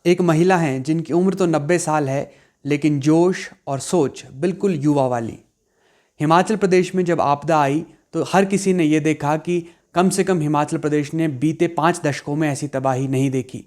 एक महिला हैं जिनकी उम्र तो 90 साल है, लेकिन जोश और सोच बिल्कुल युवा वाली। हिमाचल प्रदेश में जब आपदा आई तो हर किसी ने ये देखा कि कम से कम हिमाचल प्रदेश ने बीते 5 दशकों में ऐसी तबाही नहीं देखी।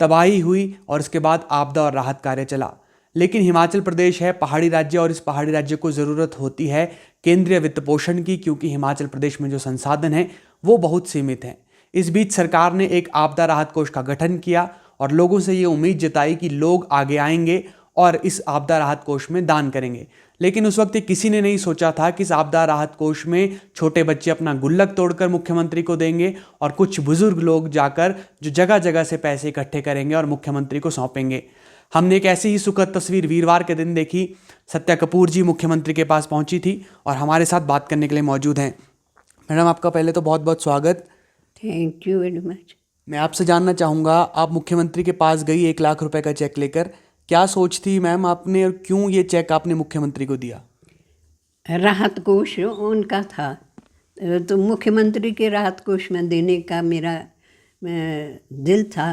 तबाही हुई और उसके बाद आपदा और राहत कार्य चला। लेकिन हिमाचल प्रदेश है पहाड़ी राज्य और इस पहाड़ी राज्य को ज़रूरत होती है केंद्रीय वित्त पोषण की, क्योंकि हिमाचल प्रदेश में जो संसाधन हैं वो बहुत सीमित हैं। इस बीच सरकार ने एक आपदा राहत कोष का गठन किया और लोगों से ये उम्मीद जताई कि लोग आगे आएंगे और इस आपदा राहत कोष में दान करेंगे। लेकिन उस वक्त किसी ने नहीं सोचा था कि इस आपदा राहत कोष में छोटे बच्चे अपना गुल्लक तोड़कर मुख्यमंत्री को देंगे और कुछ बुजुर्ग लोग जाकर जो जगह जगह से पैसे इकट्ठे करेंगे और मुख्यमंत्री को सौंपेंगे। हमने एक ऐसी ही सुखद तस्वीर वीरवार के दिन देखी। सत्या कपूर जी मुख्यमंत्री के पास पहुंची थी और हमारे साथ बात करने के लिए मौजूद हैं। मैडम, आपका पहले तो बहुत बहुत स्वागत। Thank you very much. मैं आपसे जानना चाहूँगा, आप मुख्यमंत्री के पास गई 1 लाख रुपए का चेक लेकर, क्या सोच थी मैम आपने और क्यों ये चेक आपने मुख्यमंत्री को दिया? राहत कोष उनका था, तो मुख्यमंत्री के राहत कोष में देने का मेरा दिल था।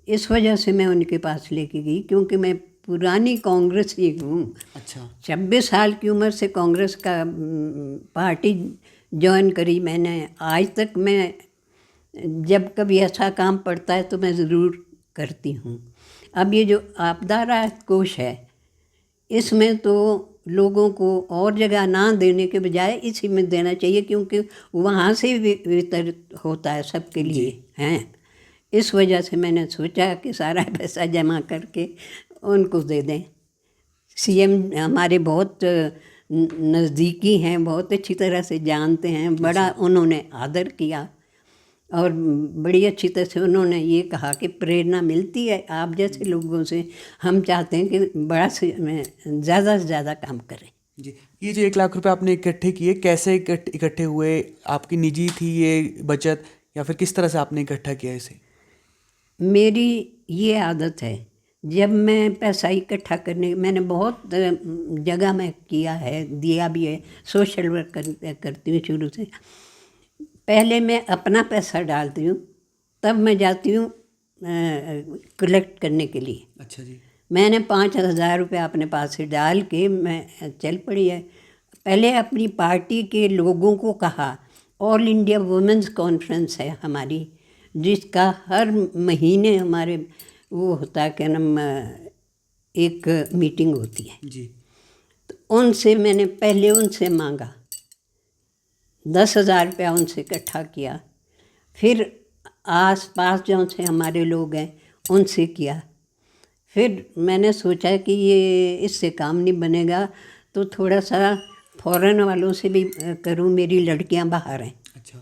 इस वजह से मैं उनके पास लेके गई, क्योंकि मैं पुरानी कांग्रेस ही हूँ। अच्छा। 26 साल की उम्र से कांग्रेस का पार्टी ज्वाइन करी मैंने। आज तक मैं जब कभी ऐसा काम पड़ता है तो मैं ज़रूर करती हूँ। अब ये जो आपदा राहत कोष है, इसमें तो लोगों को और जगह ना देने के बजाय इसी में देना चाहिए, क्योंकि वहाँ से वितरित होता है सबके लिए हैं। इस वजह से मैंने सोचा कि सारा पैसा जमा करके उनको दे दें। सीएम हमारे बहुत नज़दीकी हैं, बहुत अच्छी तरह से जानते हैं, बड़ा उन्होंने आदर किया और बड़ी अच्छी तरह से उन्होंने ये कहा कि प्रेरणा मिलती है आप जैसे लोगों से। हम चाहते हैं कि बड़ा से ज़्यादा से ज़्यादा काम करें। जी, ये जो 1 लाख रुपए आपने इकट्ठे किए, कैसे इकट्ठे हुए? आपकी निजी थी ये बचत या फिर किस तरह से आपने इकट्ठा किया इसे? मेरी ये आदत है, जब मैं पैसा इकट्ठा करने, मैंने बहुत जगह में किया है, दिया भी है, सोशल वर्क करती हूँ शुरू से। पहले मैं अपना पैसा डालती हूँ, तब मैं जाती हूँ कलेक्ट करने के लिए। अच्छा जी। मैंने 5,000 रुपये अपने पास से डाल के मैं चल पड़ी है। पहले अपनी पार्टी के लोगों को कहा, ऑल इंडिया वुमेंस कॉन्फ्रेंस है हमारी, जिसका हर महीने हमारे वो होता है, क्या नाम, एक मीटिंग होती है जी। तो उनसे मैंने पहले उनसे मांगा, 10,000 रुपया उनसे इकट्ठा किया। फिर आस पास जो से हमारे लोग हैं उनसे किया। फिर मैंने सोचा कि ये इससे काम नहीं बनेगा, तो थोड़ा सा फॉरेन वालों से भी करूं। मेरी लड़कियां बाहर हैं। अच्छा।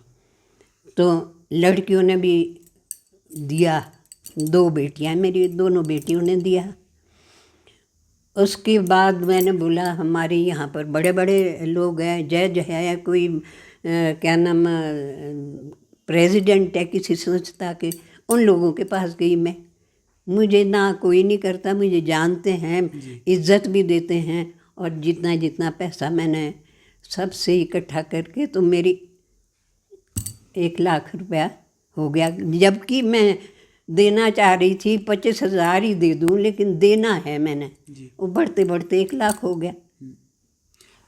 तो लड़कियों ने भी दिया, 2 बेटियां मेरी, दोनों बेटियों ने दिया। उसके बाद मैंने बोला, हमारे यहाँ पर बड़े बड़े लोग हैं, जज है, कोई क्या नाम, प्रेसिडेंट है किसी संस्था के, उन लोगों के पास गई मैं। मुझे ना कोई नहीं करता, मुझे जानते हैं, इज्जत भी देते हैं। और जितना जितना पैसा मैंने सबसे इकट्ठा करके, तो मेरी 1 लाख रुपया हो गया। जबकि मैं देना चाह रही थी 25,000 ही दे दूं, लेकिन देना है मैंने, वो बढ़ते बढ़ते 1 लाख हो गया।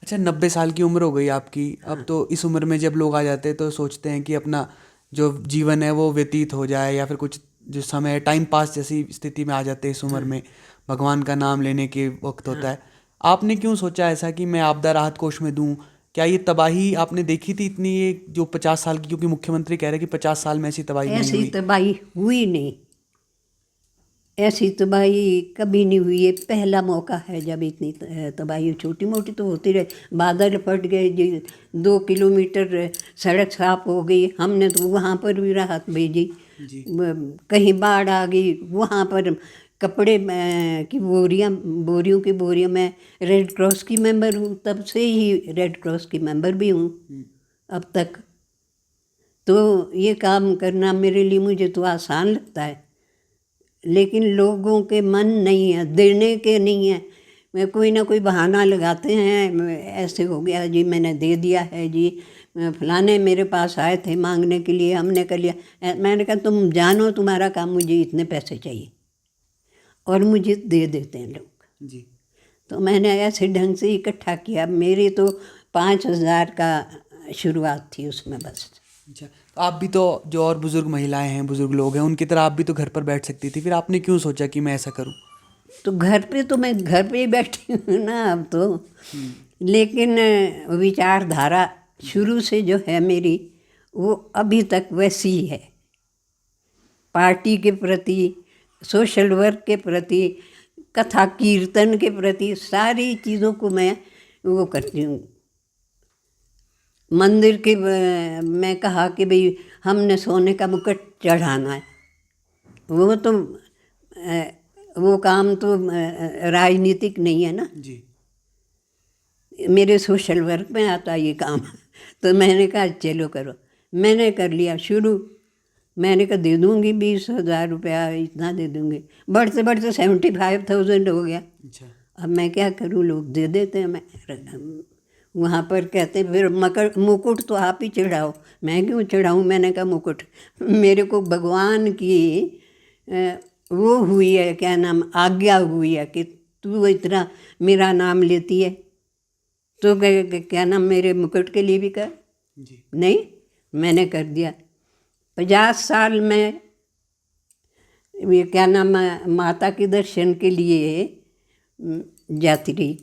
अच्छा, 90 साल की उम्र हो गई आपकी। अब तो इस उम्र में जब लोग आ जाते हैं तो सोचते हैं कि अपना जो जीवन है वो व्यतीत हो जाए, या फिर कुछ जो समय टाइम पास जैसी स्थिति में आ जाते हैं इस उम्र में, भगवान का नाम लेने के वक्त होता है। आपने क्यों सोचा ऐसा कि मैं आपदा राहत कोष में दूं? क्या ये तबाही आपने देखी थी इतनी, ये जो 50 साल की, क्योंकि मुख्यमंत्री कह रहे हैं कि 50 साल में ऐसी तबाही नहीं ऐसी हुई? तबाही हुई नहीं, ऐसी तबाही कभी नहीं हुई। ये पहला मौका है जब इतनी तबाही। छोटी मोटी तो होती रहे, बादल फट गए जी, 2 किलोमीटर सड़क साफ हो गई, हमने तो वहाँ पर भी राहत भेजी। कहीं बाढ़ आ गई, वहाँ पर कपड़े की बोरियों की बोरियां, मैं रेड क्रॉस की मेंबर हूँ, तब से ही रेड क्रॉस की मेंबर भी हूँ अब तक। तो ये काम करना मेरे लिए, मुझे तो आसान लगता है, लेकिन लोगों के मन नहीं है, देने के नहीं है। मैं कोई ना कोई बहाना लगाते हैं, ऐसे हो गया जी, मैंने दे दिया है जी, फलाने मेरे पास आए थे मांगने के लिए, हमने कर लिया। मैंने कहा तुम जानो, तुम्हारा काम, मुझे इतने पैसे चाहिए। और मुझे दे देते हैं लोग। जी। तो मैंने ऐसे ढंग से इकट्ठा किया। मेरी तो 5,000 का शुरुआत थी उसमें बस। अच्छा, तो आप भी तो जो और बुजुर्ग महिलाएं हैं, बुजुर्ग लोग हैं, उनकी तरह आप भी तो घर पर बैठ सकती थी, फिर आपने क्यों सोचा कि मैं ऐसा करूं? तो मैं घर पे ही बैठी हूँ ना अब तो। लेकिन विचारधारा शुरू से जो है मेरी, वो अभी तक वैसी ही है। पार्टी के प्रति, सोशल वर्क के प्रति, कथा कीर्तन के प्रति, सारी चीज़ों को मैं वो करती हूँ। मंदिर के मैं कहा कि भाई हमने सोने का मुकुट चढ़ाना है, वो तो वो काम तो राजनीतिक नहीं है ना जी। मेरे सोशल वर्क में आता ये काम। तो मैंने कहा चलो करो। मैंने कर लिया शुरू। मैंने कहा दे दूँगी 20,000 रुपया, इतना दे दूँगी। बढ़ते बढ़ते 75,000 हो गया। अच्छा। अब मैं क्या करूँ, लोग दे देते हैं। मैं वहाँ पर कहते फिर मुकुट तो आप ही चढ़ाओ। मैं क्यों चढ़ाऊँ? मैंने कहा मुकुट मेरे को भगवान की वो हुई है, क्या नाम, आज्ञा हुई है कि तू इतना मेरा नाम लेती है, तो क्या नाम मेरे मुकुट के लिए भी कर। जी। नहीं, मैंने कर दिया। 50 साल में ये क्या नाम माता के दर्शन के लिए जाती रही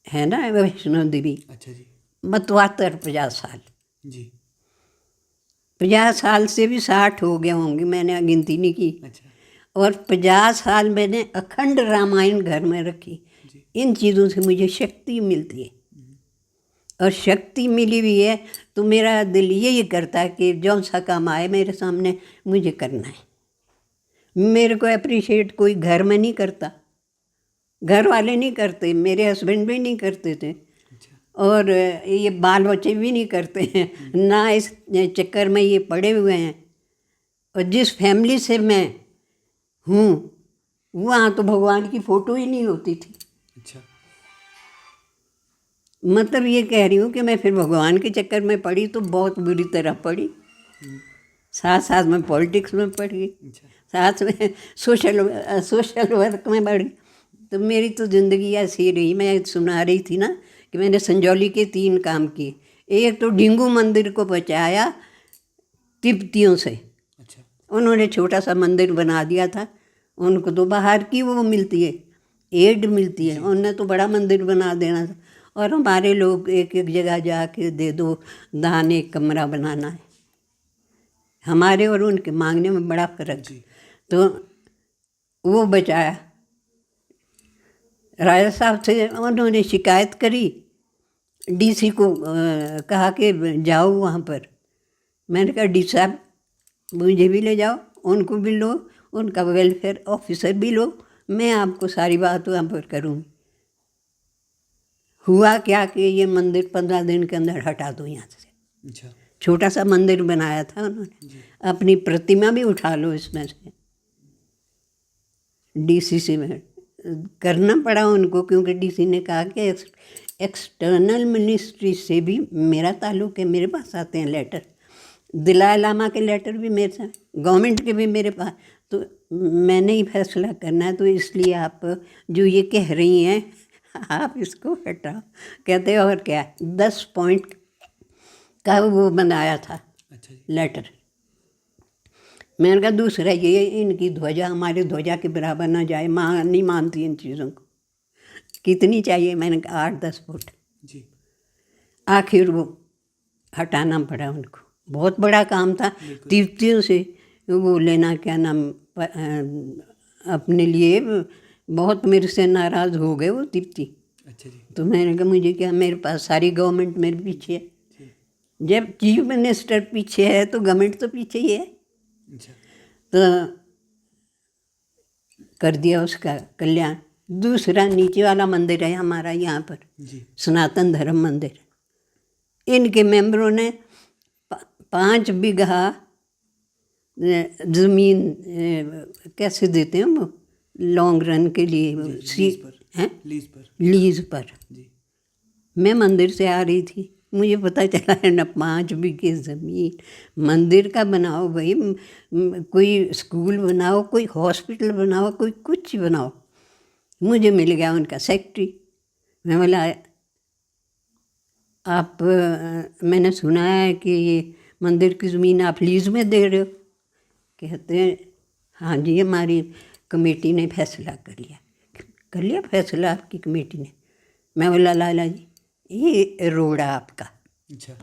है ना, वैष्णो देवी। अच्छा जी। मतवातर 50 साल। जी। 50 साल से भी 60 हो गए होंगे, मैंने गिनती नहीं की। अच्छा। और 50 साल मैंने अखंड रामायण घर में रखी। जी। इन चीज़ों से मुझे शक्ति मिलती है, और शक्ति मिली हुई है तो मेरा दिल यही करता है कि जौन सा काम आए मेरे सामने मुझे करना है। मेरे को अप्रिशिएट कोई घर में नहीं करता, घर वाले नहीं करते, मेरे हस्बैंड भी नहीं करते थे, और ये बाल बच्चे भी नहीं करते हैं ना, इस चक्कर में ये पड़े हुए हैं। और जिस फैमिली से मैं हूँ वहाँ तो भगवान की फ़ोटो ही नहीं होती थी। अच्छा। मतलब ये कह रही हूँ कि मैं फिर भगवान के चक्कर में पड़ी तो बहुत बुरी तरह पड़ी। साथ साथ में पॉलिटिक्स में पड़ गई, साथ में सोशल वर्क में बढ़ गई। तो मेरी तो ज़िंदगी ऐसी रही। मैं सुना रही थी ना कि मैंने संजौली के 3 काम किए। एक तो डिंगू मंदिर को बचाया तिब्बतियों से। अच्छा। उन्होंने छोटा सा मंदिर बना दिया था, उनको तो बाहर की वो मिलती है, एड मिलती है, उन्होंने तो बड़ा मंदिर बना देना था। और हमारे लोग एक एक जगह जाके दे दो दान, एक कमरा बनाना है। हमारे और उनके मांगने में बड़ा फर्क। तो वो बचाया। राजा साहब से उन्होंने शिकायत करी, डीसी को कहा कि जाओ वहाँ पर। मैंने कहा डी साहब मुझे भी ले जाओ, उनको भी लो, उनका वेलफेयर ऑफिसर भी लो, मैं आपको सारी बात वहाँ पर करूँगी। हुआ क्या कि ये मंदिर 15 दिन के अंदर हटा दो यहाँ से। अच्छा। छोटा सा मंदिर बनाया था उन्होंने, अपनी प्रतिमा भी उठा लो इसमें से। डीसी से करना पड़ा उनको, क्योंकि डीसी ने कहा कि एक्सटर्नल मिनिस्ट्री से भी मेरा ताल्लुक़ है, मेरे पास आते हैं लेटर, दलाई लामा के लेटर भी मेरे साथ, गवर्नमेंट के भी मेरे पास। तो मैंने ही फैसला करना है, तो इसलिए आप जो ये कह रही हैं आप इसको हटाओ। कहते और क्या, 10 पॉइंट का वो बनाया था। अच्छा जी। लेटर। मैंने कहा दूसरा ये इनकी ध्वजा हमारे ध्वजा के बराबर ना जाए, माँ नहीं मानती इन चीज़ों को। कितनी चाहिए? मैंने कहा 8-10 फुट। जी। आखिर वो हटाना पड़ा उनको, बहुत बड़ा काम था। तिब्बतियों से वो लेना, क्या नाम, अपने लिए बहुत मेरे से नाराज़ हो गए वो तिब्बती। अच्छा जी। तो मैंने कहा मुझे क्या, मेरे पास सारी गवर्नमेंट मेरे पीछे है। जब चीफ मिनिस्टर पीछे है तो गवर्नमेंट तो पीछे ही है। अच्छा। तो कर दिया उसका कल्याण। दूसरा नीचे वाला मंदिर है हमारा यहाँ पर, सनातन धर्म मंदिर। इनके मेंबरों ने 5 बीघा ज़मीन कैसे देते हैं वो लॉन्ग रन के लिए, लीज पर। मैं मंदिर से आ रही थी, मुझे पता चला है ना 5 बीघे ज़मीन, मंदिर का बनाओ भाई, कोई स्कूल बनाओ, कोई हॉस्पिटल बनाओ, कोई कुछ बनाओ। मुझे मिल गया उनका सेक्रेटरी। मैं बोला आप मैंने सुना है कि ये मंदिर की ज़मीन आप लीज़ में दे रहे हो। कहते हैं हाँ जी, हमारी कमेटी ने फैसला कर लिया फैसला आपकी कमेटी ने। मैं बोला लाला जी ये रोड है आपका, अच्छा,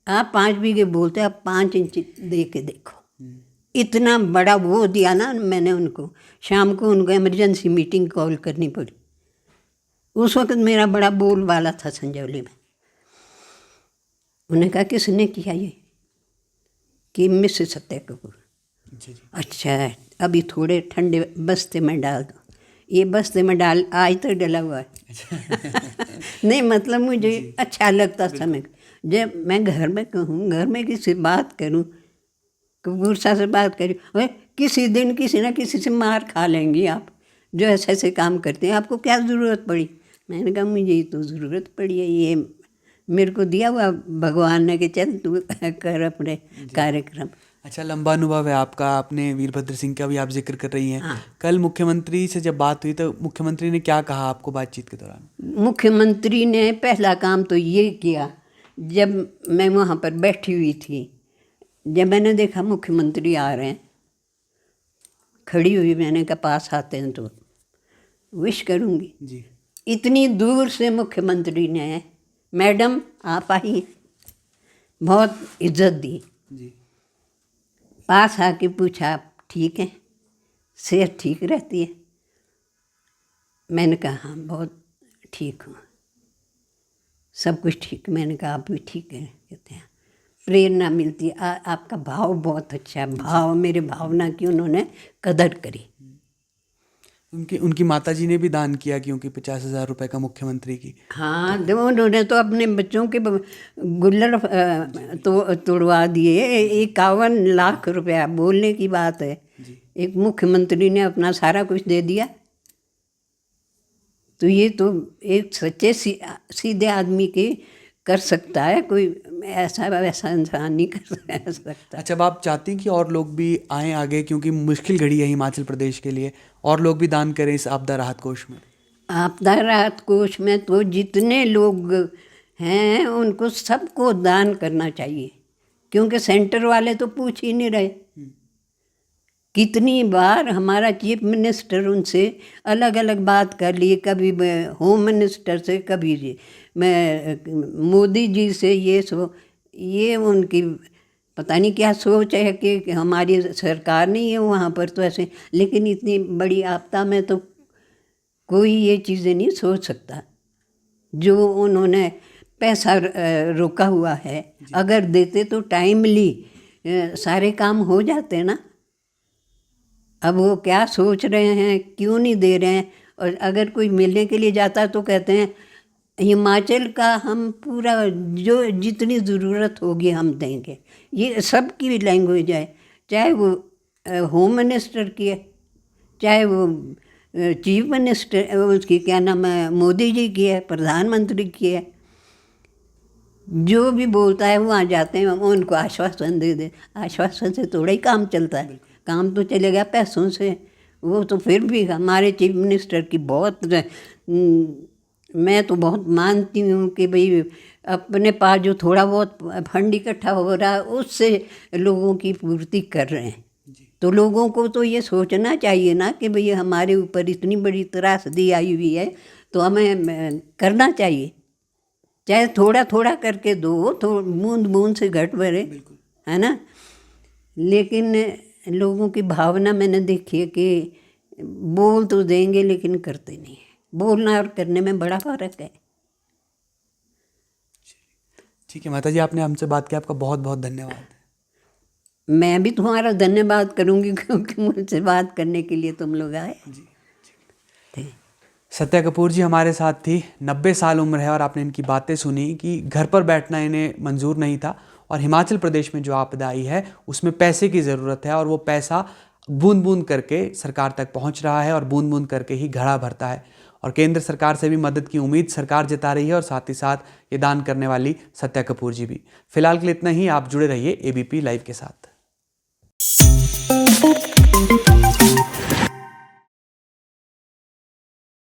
आप 5 बीघे बोलते आप 5 इंच दे के देखो। इतना बड़ा वो दिया ना मैंने उनको। शाम को उनको इमरजेंसी मीटिंग कॉल करनी पड़ी। उस वक्त मेरा बड़ा बोल वाला था संजौली में। उन्होंने कहा किसने किया ये? कि मिसेस सत्या कपूर। अच्छा अभी थोड़े ठंडे बस्ते में डाल दो। ये बस्ते में डाल आज तक डला हुआ है। नहीं मतलब मुझे अच्छा लगता समय जब मैं घर में कहूँ, घर में किसी से बात करूँ, कपूर साहब से बात करूँ, अरे किसी दिन किसी ना किसी से मार खा लेंगी आप जो ऐसे ऐसे काम करते हैं, आपको क्या ज़रूरत पड़ी? मैंने कहा मुझे तो ज़रूरत पड़ी है, ये मेरे को दिया हुआ भगवान ने कि चल तू कर अपने कार्यक्रम। अच्छा, लंबा अनुभव है आपका। आपने वीरभद्र सिंह का भी आप जिक्र कर रही हैं। हाँ। कल मुख्यमंत्री से जब बात हुई तो मुख्यमंत्री ने क्या कहा आपको बातचीत के दौरान? मुख्यमंत्री ने पहला काम तो ये किया, जब मैं वहाँ पर बैठी हुई थी, जब मैंने देखा मुख्यमंत्री आ रहे हैं, खड़ी हुई, मैंने कहा पास आते हैं तो विश करूँगी जी। इतनी दूर से मुख्यमंत्री ने मैडम आप आइए, बहुत इज्जत दी। जी। पास आके पूछा आप ठीक हैं, सेहत ठीक रहती है? मैंने कहा हाँ बहुत ठीक हूँ, सब कुछ ठीक। मैंने कहा आप भी ठीक हैं? कहते हैं प्रेरणा मिलती है। आपका भाव बहुत अच्छा है। भाव, मेरे भावना की उन्होंने कदर करी। उनकी माताजी ने भी दान किया क्योंकि 50,000 रुपए का मुख्यमंत्री की। हाँ उन्होंने तो अपने बच्चों के गुल्लर तोड़वा दिए। 51 लाख रुपया, बोलने की बात है। एक मुख्यमंत्री ने अपना सारा कुछ दे दिया। तो ये तो एक सच्चे सीधे आदमी के कर सकता है, कोई ऐसा वैसा इंसान नहीं कर सकता। अच्छा, अब आप चाहती कि और लोग भी आएँ आगे, क्योंकि मुश्किल घड़ी है हिमाचल प्रदेश के लिए, और लोग भी दान करें इस आपदा राहत कोष में? आपदा राहत कोष में तो जितने लोग हैं उनको सबको दान करना चाहिए, क्योंकि सेंटर वाले तो पूछ ही नहीं रहे। कितनी बार हमारा चीफ मिनिस्टर उनसे अलग अलग बात कर लिए, कभी होम मिनिस्टर से, कभी जी मैं मोदी जी से। ये उनकी पता नहीं क्या सोच है कि हमारी सरकार नहीं है वहाँ पर तो ऐसे। लेकिन इतनी बड़ी आपदा में तो कोई ये चीज़ें नहीं सोच सकता। जो उन्होंने पैसा रोका हुआ है, अगर देते तो टाइमली सारे काम हो जाते ना। अब वो क्या सोच रहे हैं, क्यों नहीं दे रहे हैं? और अगर कोई मिलने के लिए जाता है तो कहते हैं हिमाचल का हम पूरा जो जितनी ज़रूरत होगी हम देंगे। ये सबकी लैंग्वेज है, चाहे वो होम मिनिस्टर की है, चाहे वो चीफ मिनिस्टर उसकी क्या नाम है मोदी जी की है, प्रधानमंत्री की है। जो भी बोलता है वहाँ जाते हैं, उनको आश्वासन दे दे। आश्वासन से थोड़ा ही काम चलता है, काम तो चलेगा पैसों से। वो तो फिर भी हमारे चीफ मिनिस्टर की बहुत मैं तो बहुत मानती हूँ कि भाई अपने पास जो थोड़ा बहुत फंड इकट्ठा हो रहा है उससे लोगों की पूर्ति कर रहे हैं। तो लोगों को तो ये सोचना चाहिए ना कि भाई हमारे ऊपर इतनी बड़ी त्रासदी आई हुई है तो हमें करना चाहिए। चाहे थोड़ा थोड़ा करके दो, तो बूंद बूंद से घट भरे, है ना। लेकिन लोगों की भावना मैंने देखी है कि बोल तो देंगे लेकिन करते नहीं है। बोलना और करने में बड़ा फर्क है। ठीक है माता जी, आपने हमसे बात किया, आपका बहुत बहुत धन्यवाद। मैं भी तुम्हारा धन्यवाद करूंगी क्योंकि मुझसे बात करने के लिए तुम लोग आए। सत्या कपूर जी हमारे साथ थी। 90 साल उम्र है और आपने इनकी बातें सुनी कि घर पर बैठना इन्हें मंजूर नहीं था और हिमाचल प्रदेश में जो आपदा आई है उसमें पैसे की ज़रूरत है और वो पैसा बूंद बूंद करके सरकार तक पहुंच रहा है और बूंद बूंद करके ही घड़ा भरता है। और केंद्र सरकार से भी मदद की उम्मीद सरकार जता रही है और साथ ही साथ ये दान करने वाली सत्या कपूर जी भी। फिलहाल के लिए इतना ही। आप जुड़े रहिए एबीपी लाइव के साथ।